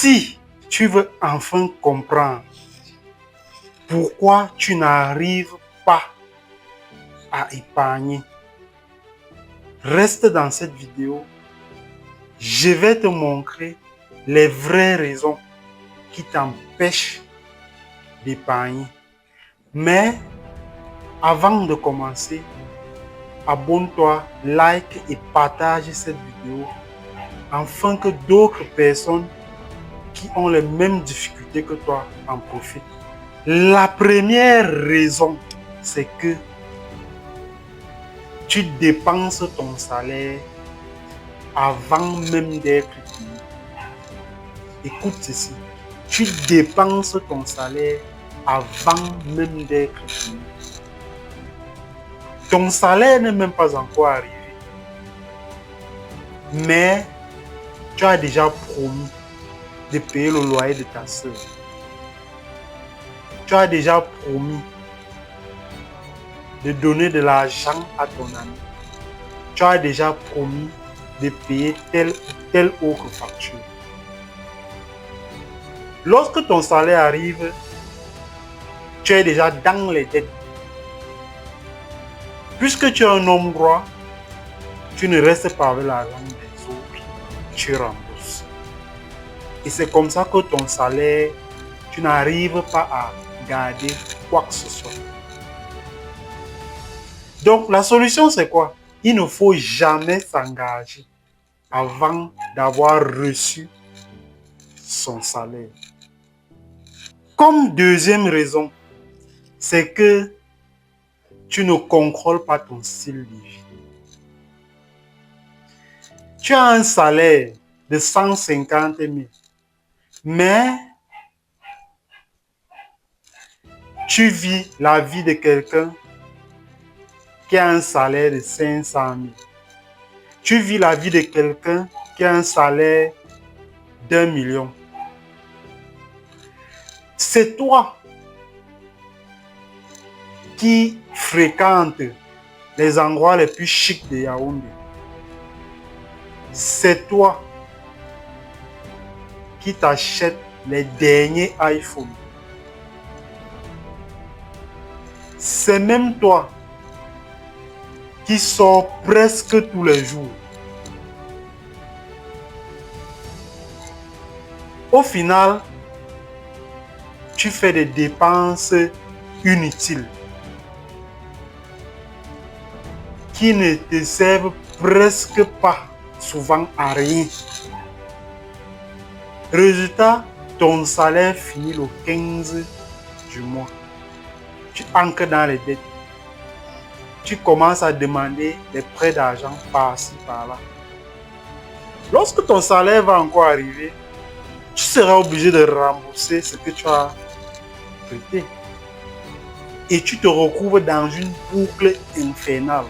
Si tu veux enfin comprendre pourquoi tu n'arrives pas à épargner, reste dans cette vidéo. Je vais te montrer les vraies raisons qui t'empêchent d'épargner. Mais avant de commencer, abonne-toi, like et partage cette vidéo afin que d'autres personnes qui ont les mêmes difficultés que toi en profitent. La première raison, c'est que tu dépenses ton salaire avant même d'être payé. Écoute ceci, tu dépenses ton salaire avant même d'être payé. Ton salaire n'est même pas encore arrivé, mais tu as déjà promis de payer le loyer de ta soeur. Tu as déjà promis de donner de l'argent à ton ami. Tu as déjà promis de payer telle autre facture. Lorsque ton salaire arrive, tu es déjà dans les dettes. Puisque tu es un homme droit, tu ne restes pas avec l'argent des autres, tu rembourses. Et c'est comme ça que ton salaire, tu n'arrives pas à garder quoi que ce soit. Donc la solution c'est quoi? Il ne faut jamais s'engager avant d'avoir reçu son salaire. Comme deuxième raison, c'est que tu ne contrôles pas ton style de vie. Tu as un salaire de 150 000, mais tu vis la vie de quelqu'un qui a un salaire de 500 000. Tu vis la vie de quelqu'un qui a un salaire d'1 million. C'est toi qui fréquente les endroits les plus chics de Yaoundé. C'est toi qui t'achètes les derniers iPhones. C'est même toi qui sors presque tous les jours. Au final, tu fais des dépenses inutiles qui ne te servent presque pas souvent à rien. Résultat, ton salaire finit le 15 du mois. Tu ancres dans les dettes. Tu commences à demander des prêts d'argent par-ci, par-là. Lorsque ton salaire va encore arriver, tu seras obligé de rembourser ce que tu as prêté. Et tu te retrouves dans une boucle infernale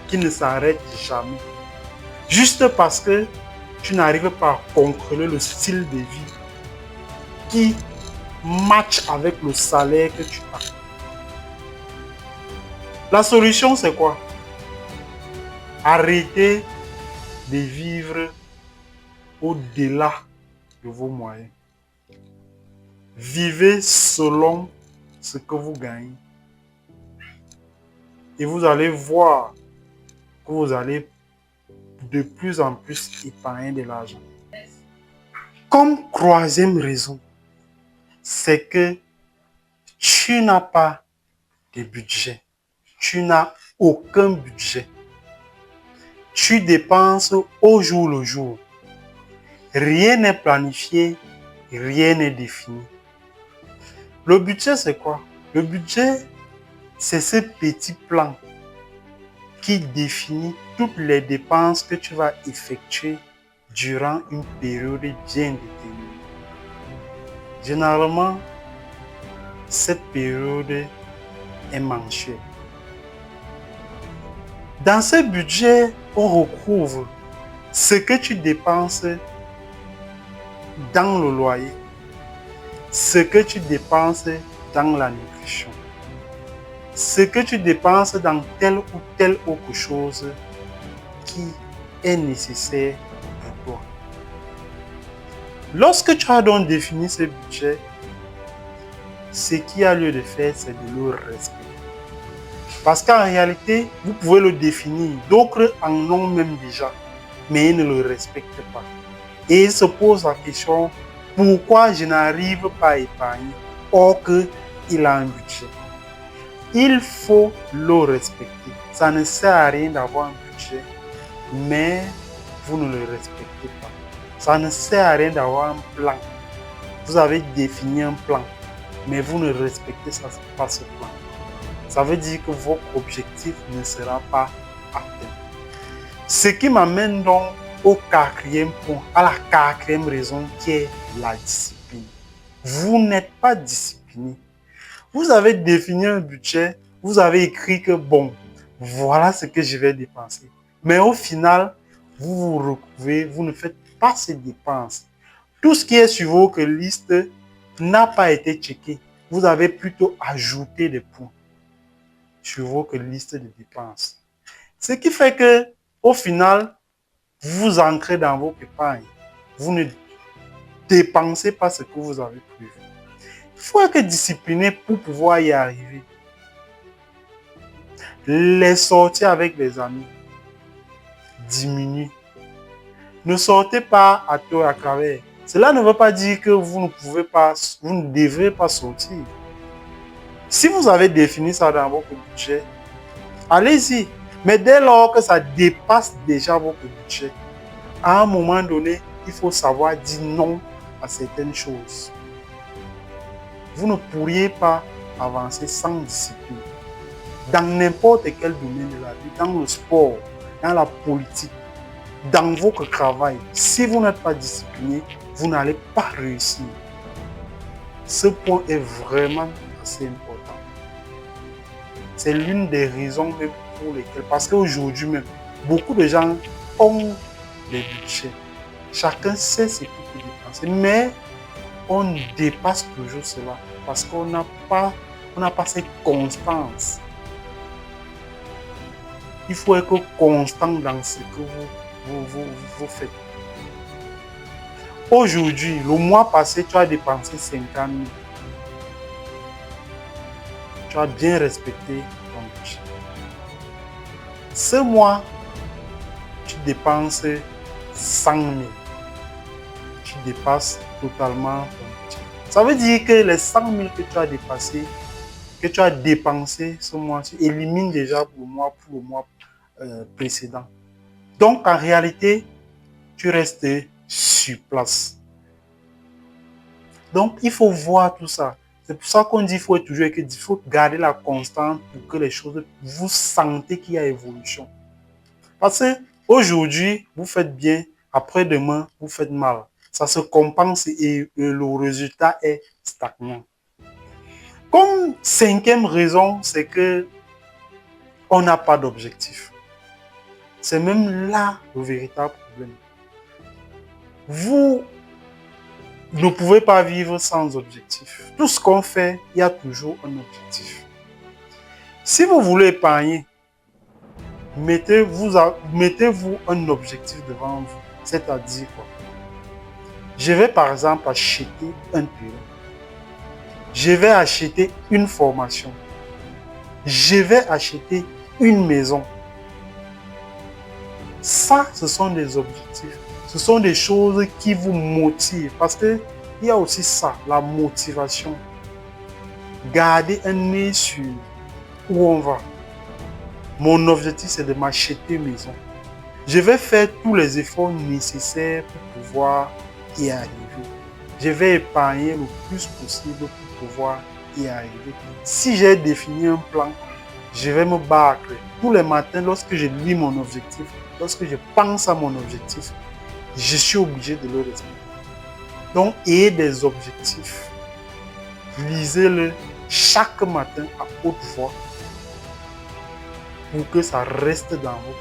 qui ne s'arrête jamais. Juste parce que tu n'arrives pas à contrôler le style de vie qui match avec le salaire que tu as. La solution, c'est quoi? Arrêtez de vivre au-delà de vos moyens. Vivez selon ce que vous gagnez. Et vous allez voir que vous allez de plus en plus épargner de l'argent. Comme troisième raison, c'est que tu n'as pas de budget. Tu n'as aucun budget. Tu dépenses au jour le jour. Rien n'est planifié, rien n'est défini. Le budget, c'est quoi? Le budget, c'est ce petit plan qui définit toutes les dépenses que tu vas effectuer durant une période bien déterminée. Généralement, cette période est mensuelle. Dans ce budget, on retrouve ce que tu dépenses dans le loyer, ce que tu dépenses dans la nutrition, ce que tu dépenses dans telle ou telle autre chose qui est nécessaire pour toi. Lorsque tu as donc défini ce budget, ce qui a lieu de faire, c'est de le respecter. Parce qu'en réalité, vous pouvez le définir, d'autres en ont même déjà, mais ils ne le respectent pas. Et ils se posent la question, pourquoi je n'arrive pas à épargner, or qu'il a un budget? Il faut le respecter. Ça ne sert à rien d'avoir un budget, mais vous ne le respectez pas. Ça ne sert à rien d'avoir un plan. Vous avez défini un plan, mais vous ne respectez pas ce plan. Ça veut dire que votre objectif ne sera pas atteint. Ce qui m'amène donc au quatrième point, à la quatrième raison qui est la discipline. Vous n'êtes pas discipliné. Vous avez défini un budget, vous avez écrit que bon, voilà ce que je vais dépenser. Mais au final, vous vous retrouvez, vous ne faites pas ces dépenses. Tout ce qui est sur votre liste n'a pas été checké. Vous avez plutôt ajouté des points sur votre liste de dépenses. Ce qui fait que, au final, vous ancrez dans votre épargne. Vous ne dépensez pas ce que vous avez prévu. Il faut être discipliné pour pouvoir y arriver. Les sorties avec les amis diminuent. Ne sortez pas à tort à travers. Cela ne veut pas dire que vous ne devrez pas sortir. Si vous avez défini ça dans votre budget, allez-y. Mais dès lors que ça dépasse déjà votre budget, à un moment donné, il faut savoir dire non à certaines choses. Vous ne pourriez pas avancer sans discipline. Dans n'importe quel domaine de la vie, dans le sport, dans la politique, dans votre travail, si vous n'êtes pas discipliné, vous n'allez pas réussir. Ce point est vraiment assez important. C'est l'une des raisons même pour lesquelles, parce qu'aujourd'hui même, beaucoup de gens ont des budgets. Chacun sait ce qu'il peut dépenser, mais on dépasse toujours cela parce qu'on n'a pas cette constance. Il faut être constant dans ce que vous faites. Aujourd'hui, le mois passé, tu as dépensé 50 000. Tu as bien respecté ton budget. Ce mois, tu dépenses 100 000. Tu dépasses totalement ton budget. Ça veut dire que les 100 000 que tu as dépassé, que tu as dépensé ce mois, tu élimines déjà pour le mois précédent. Donc, en réalité, tu restes sur place. Donc, il faut voir tout ça. C'est pour ça qu'on dit qu'il faut garder la constante pour que les choses, vous sentez qu'il y a évolution. Parce qu'aujourd'hui, vous faites bien, après-demain, vous faites mal. Ça se compense et le résultat est stagnant. Comme cinquième raison, c'est que on n'a pas d'objectif. C'est même là le véritable problème. Vous ne pouvez pas vivre sans objectif. Tout ce qu'on fait, il y a toujours un objectif. Si vous voulez épargner, mettez-vous un objectif devant vous. C'est-à-dire quoi? Je vais par exemple acheter un terrain. Je vais acheter une formation. Je vais acheter une maison. Ça, ce sont des objectifs. Ce sont des choses qui vous motivent. Parce qu'il y a aussi ça, la motivation. Gardez un œil sur où on va. Mon objectif, c'est de m'acheter une maison. Je vais faire tous les efforts nécessaires pour pouvoir y arriver. Je vais épargner le plus possible pour pouvoir y arriver. Si j'ai défini un plan, je vais me battre tous les matins lorsque je lis mon objectif, lorsque je pense à mon objectif, je suis obligé de le respecter. Donc, ayez des objectifs. Lisez-le chaque matin à haute voix pour que ça reste dans vous.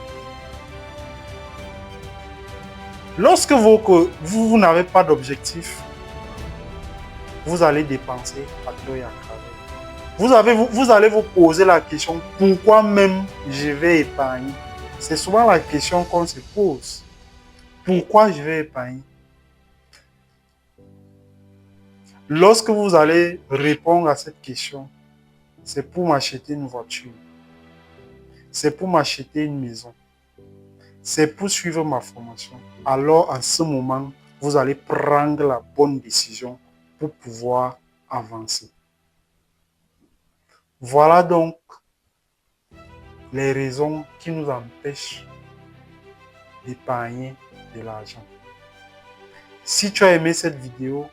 Lorsque vous n'avez pas d'objectif, vous allez dépenser à tort et à travers. Vous allez vous poser la question, pourquoi même je vais épargner? C'est souvent la question qu'on se pose. Pourquoi je vais épargner? Lorsque vous allez répondre à cette question, c'est pour m'acheter une voiture, c'est pour m'acheter une maison, c'est pour suivre ma formation. Alors, en ce moment, vous allez prendre la bonne décision pour pouvoir avancer. Voilà donc les raisons qui nous empêchent d'épargner de l'argent. Si tu as aimé cette vidéo,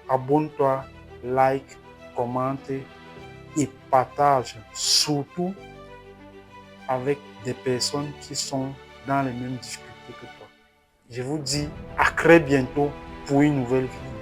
abonne-toi, like, commente et partage, surtout avec des personnes qui sont dans les mêmes difficultés que toi. Je vous dis à très bientôt pour une nouvelle vidéo.